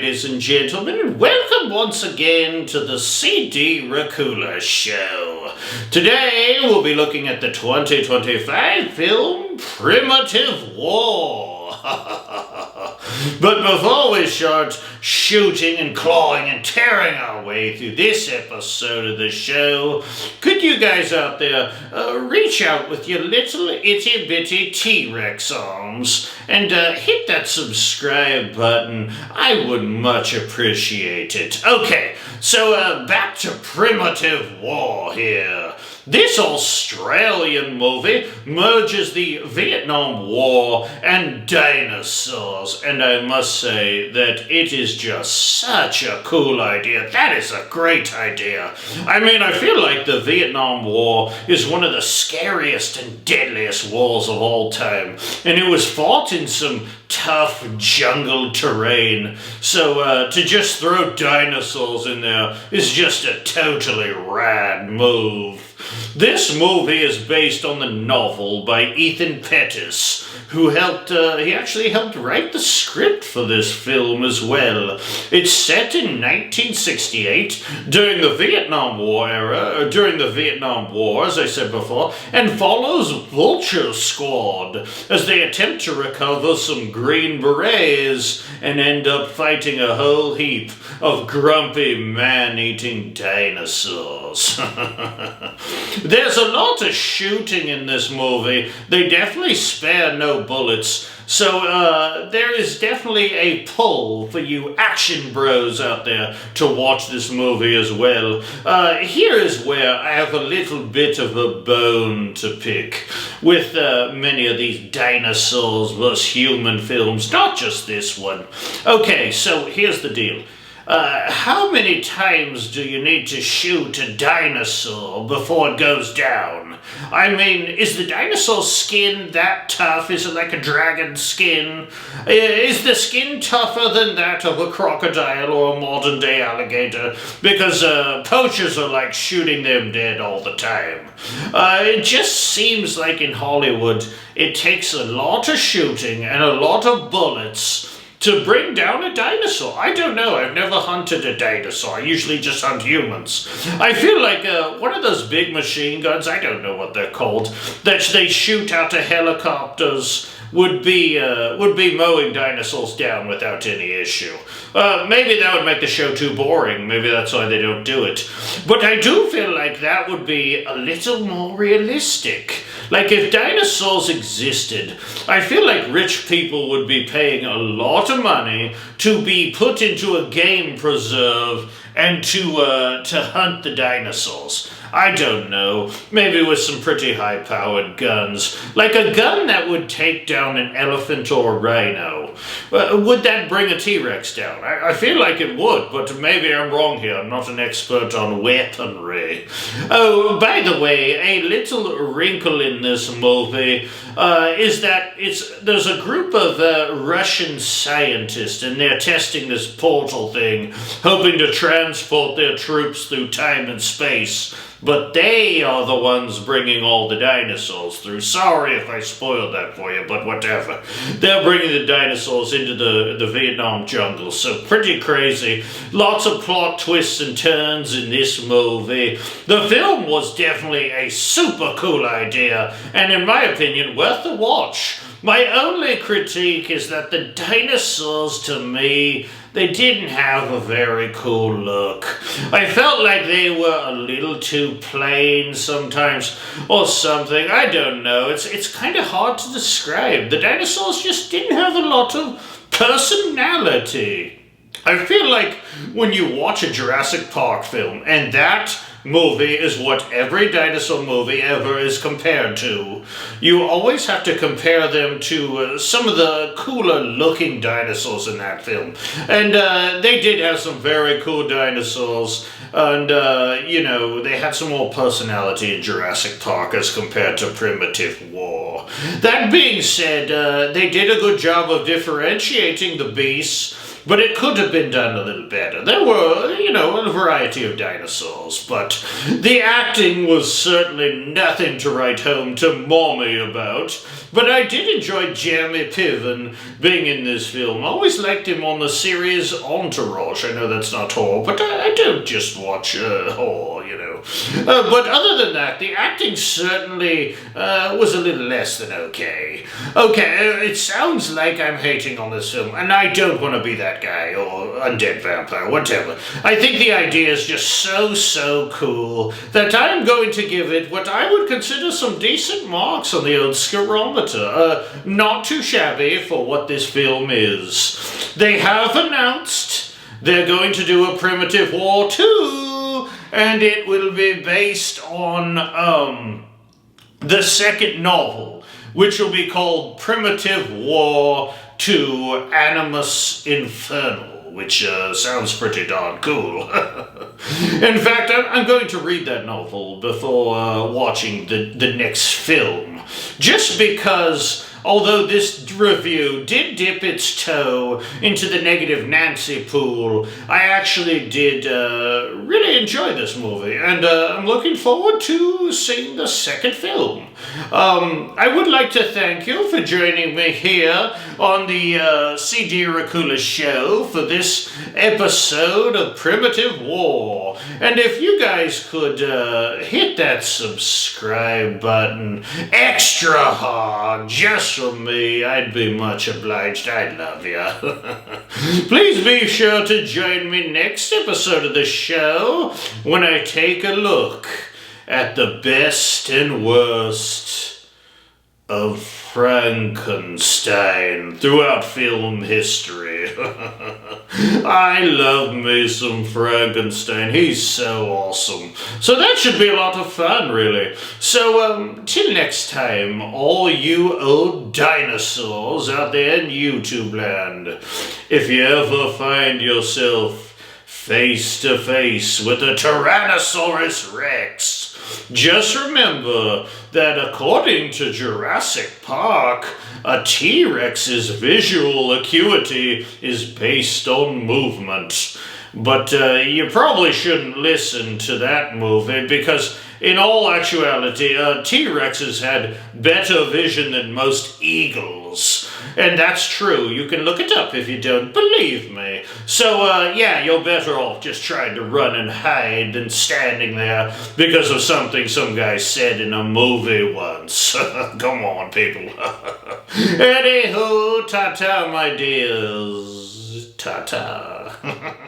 ladies and gentlemen, and welcome once again to the CD Racoola show. Today, we'll be looking at the 2025 film Primitive War. But before we start shooting and clawing and tearing our way through this episode of the show, could you guys out there reach out with your little itty bitty T-Rex arms and hit that subscribe button? I would much appreciate it. Okay, so back to Primitive War here. This Australian movie merges the Vietnam War and dinosaurs, and I must say that it is just such a cool idea. That is a great idea. I mean, I feel like the Vietnam War is one of the scariest and deadliest wars of all time, and it was fought in some tough jungle terrain, so to just throw dinosaurs in there is just a totally rad move. This movie is based on the novel by Ethan Pettis, who he actually helped write the script for this film as well. It's set in 1968, during the Vietnam War as I said before, and follows Vulture Squad as they attempt to recover some Green Berets and end up fighting a whole heap of grumpy man-eating dinosaurs. There's a lot of shooting in this movie. They definitely spare no bullets, so there is definitely a pull for you action bros out there to watch this movie as well. Here is where I have a little bit of a bone to pick with many of these dinosaurs versus human films, not just this one. Okay, so here's the deal. How many times do you need to shoot a dinosaur before it goes down? I mean, is the dinosaur's skin that tough? Is it like a dragon's skin? Is the skin tougher than that of a crocodile or a modern-day alligator? Because poachers are like shooting them dead all the time. It just seems like in Hollywood, it takes a lot of shooting and a lot of bullets to bring down a dinosaur. I don't know, I've never hunted a dinosaur. I usually just hunt humans. I feel like one of those big machine guns, I don't know what they're called, that they shoot out of helicopters would be mowing dinosaurs down without any issue. Maybe that would make the show too boring. Maybe that's why they don't do it. But I do feel like that would be a little more realistic. Like, if dinosaurs existed, I feel like rich people would be paying a lot of money to be put into a game preserve and to hunt the dinosaurs. I don't know, maybe with some pretty high-powered guns. Like a gun that would take down an elephant or a rhino. Would that bring a T-Rex down? I feel like it would, but maybe I'm wrong here. I'm not an expert on weaponry. Oh, by the way, a little wrinkle in this movie is that there's a group of Russian scientists, and they're testing this portal thing, hoping to transport their troops through time and space. But they are the ones bringing all the dinosaurs through. Sorry if I spoiled that for you, but whatever. They're bringing the dinosaurs into the Vietnam jungle, so pretty crazy. Lots of plot twists and turns in this movie. The film was definitely a super cool idea, and in my opinion, worth a watch. My only critique is that the dinosaurs, to me, they didn't have a very cool look. I felt like they were a little too plain sometimes, or something. I don't know. It's kind of hard to describe. The dinosaurs just didn't have a lot of personality. I feel like when you watch a Jurassic Park film, and that movie is what every dinosaur movie ever is compared to, you always have to compare them to some of the cooler looking dinosaurs in that film. And they did have some very cool dinosaurs, and you know, they had some more personality in Jurassic Park as compared to Primitive War. That being said, they did a good job of differentiating the beasts, but it could have been done a little better. There were, a variety of dinosaurs, but the acting was certainly nothing to write home to Mommy about. But I did enjoy Jeremy Piven being in this film. I always liked him on the series Entourage. I know that's not horror, but I don't just watch horror, but other than that, the acting certainly was a little less than okay. Okay, it sounds like I'm hating on this film, and I don't want to be that guy, or undead vampire, whatever. I think the idea is just so cool that I'm going to give it what I would consider some decent marks on the old scarometer. Not too shabby for what this film is. They have announced they're going to do a Primitive War 2, and it will be based on the second novel, which will be called Primitive War 2 Animus Infernal, which sounds pretty darn cool. In fact, I'm going to read that novel before watching the next film, just because, although this review did dip its toe into the negative Nancy pool, I actually did really enjoy this movie, and I'm looking forward to seeing the second film. I would like to thank you for joining me here on the CD Racoola show for this episode of Primitive War. And if you guys could hit that subscribe button extra hard just for me, I'd be much obliged. I love ya. Please be sure to join me next episode of the show when I take a look at the best and worst of Frankenstein throughout film history. I love me some Frankenstein. He's so awesome. So that should be a lot of fun, really. So, till next time, all you old dinosaurs out there in YouTube land, if you ever find yourself face to face with a Tyrannosaurus Rex, just remember that according to Jurassic Park, a T-Rex's visual acuity is based on movement. But you probably shouldn't listen to that movie because in all actuality, T-Rexes had better vision than most eagles. And that's true. You can look it up if you don't believe me. So, yeah, you're better off just trying to run and hide than standing there because of something some guy said in a movie once. Come on, people. Anywho, ta-ta, my dears. Ta-ta.